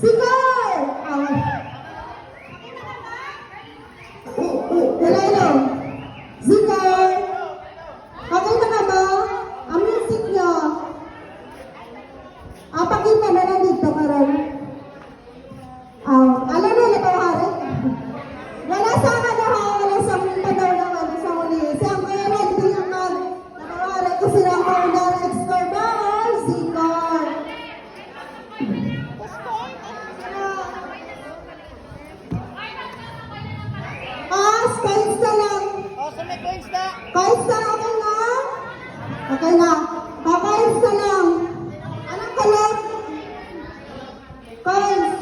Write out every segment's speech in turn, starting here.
Sigar! Hello. Sigar! Okay na ba? Ang music nyo. Pakita na lang dito karon. Alam mo na ba, Hari? Wala sa wala sa padaw na wala sa uli. Siya ko yan, hindi yung nakawari ko sila ko na expert ba? Sigar! Coins na lang. Coins na. Coins na, okay na? Okay na. Coins na lang. Anong kalat? Coins.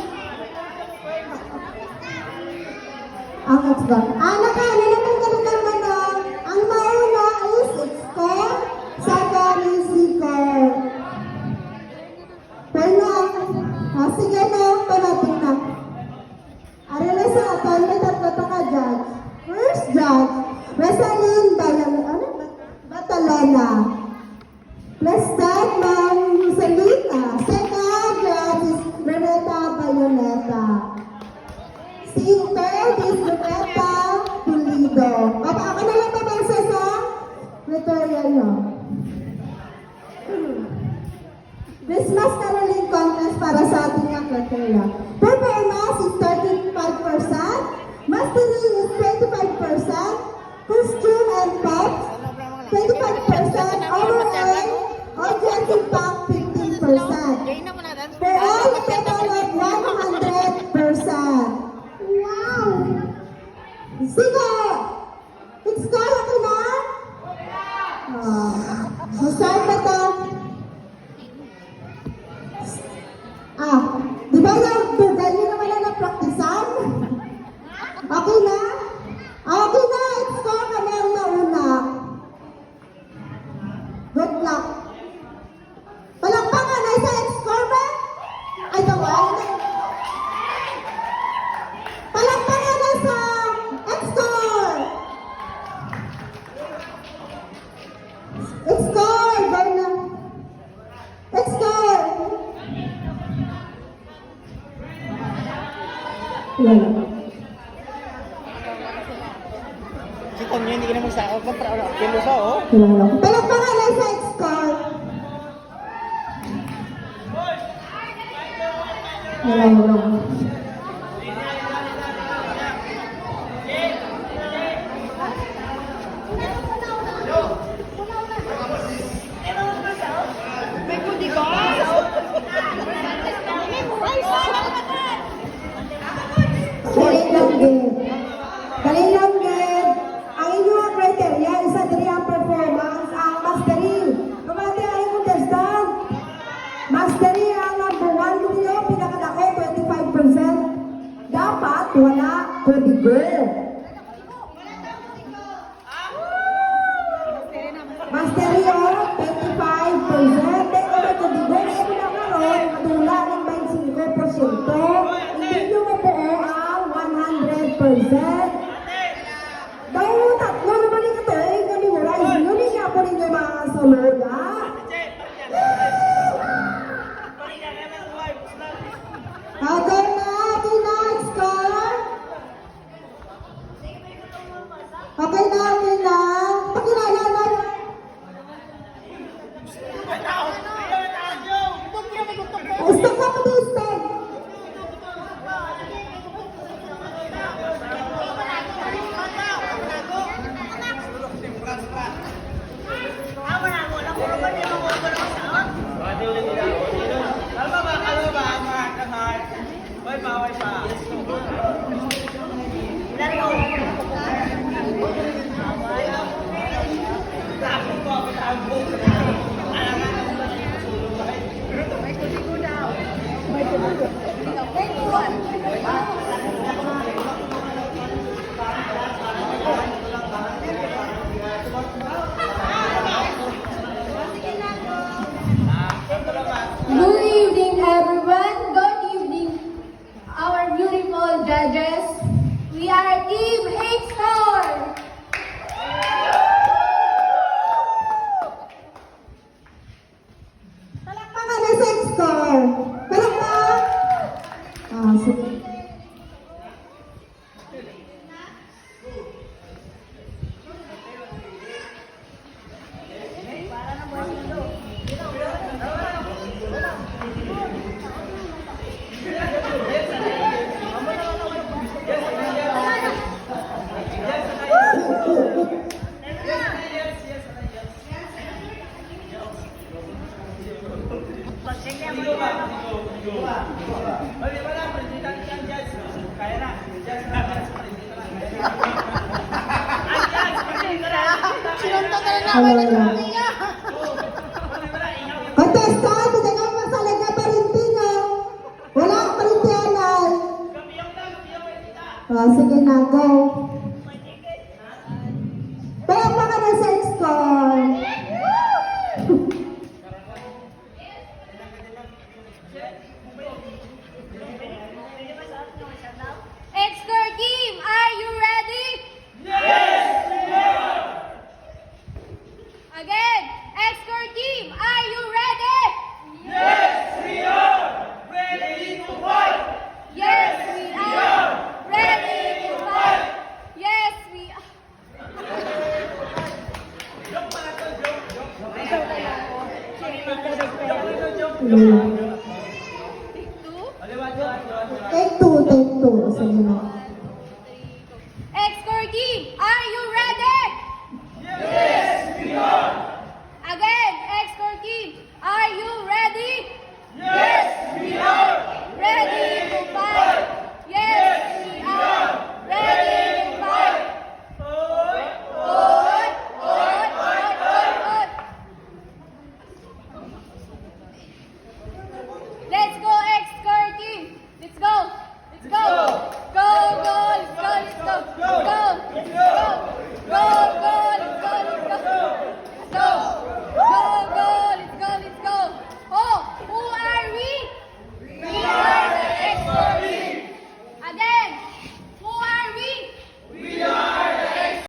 Ang expert. Nakano naman ganun naman na. Ang mauna is expert. Second is seeker. Pero sige na, panatin na. Arila sa aton, may tatlo ka judge. First judge, Rosalyn Batalona. President Ma'am Rosalita. Second judge is Loretta Bayoneta. Third is Loretta Pulido. Ako na lang babasa sa tutorial nyo. Christmas caroling contest para sa ating criteria. Performance is 35%, mastery is 25%, costume and props 25%, overall audience impact 15%. For all a total of 100%. Wow! Sige! Score ako na? Start na to. Di ba yung bugal nyo naman na na-practicean? Okay na? Okay na, score ka na ang nauna. Good luck. Palakpakan na sa score ba? Ay, tawag. Palakpakan na sa score. Score, Barna. Score. Si Tom yun, hindi ka na magsakot. Kilo sa, oh. Palakpakan na sa score. Wala. Dali lang din. Ang inyong criteria isa diri ang performance, ang mastery. Kumati ay understand. Mastery ang number 1 ninyo, pinakadako 25%. Dapat wala kodigo. Mastery o 25%. Dahil wala kodigo, na ito na karoon, madula ng 25%. Hindi nyo mabuo ang 100%. Dahil tatlo naman yung ito, kami wala. Yun yung ako rin yung mga salod, ha? Okay na, score. Okay na. Pakilala na. Stop na po din, stop. Sinuntok ka na Wala namin na. ng niya. Contestant, hindi ka masalag na parinting, oh. Wala ka parintianay. Sige na, go. Kaya pa ka na sa score. X-Score team, are you ready? Again, X-Score team, are you ready? Yes, we are. Ready to fight. Yes, we are. Ready to fight. Yes, we are. Take two, take two. Sige na. X-Score team, are you ready? Yes, we are. Again, X-Score team, are you ready? Yes, we are. Ready to fight. Yes, we are. Ready to fight. Oy, oy, oy, oy, oy, oy. Let's go, X-Score team. Let's go. Let's go. Go, go, let's go, let's go. Go, let's go. Go,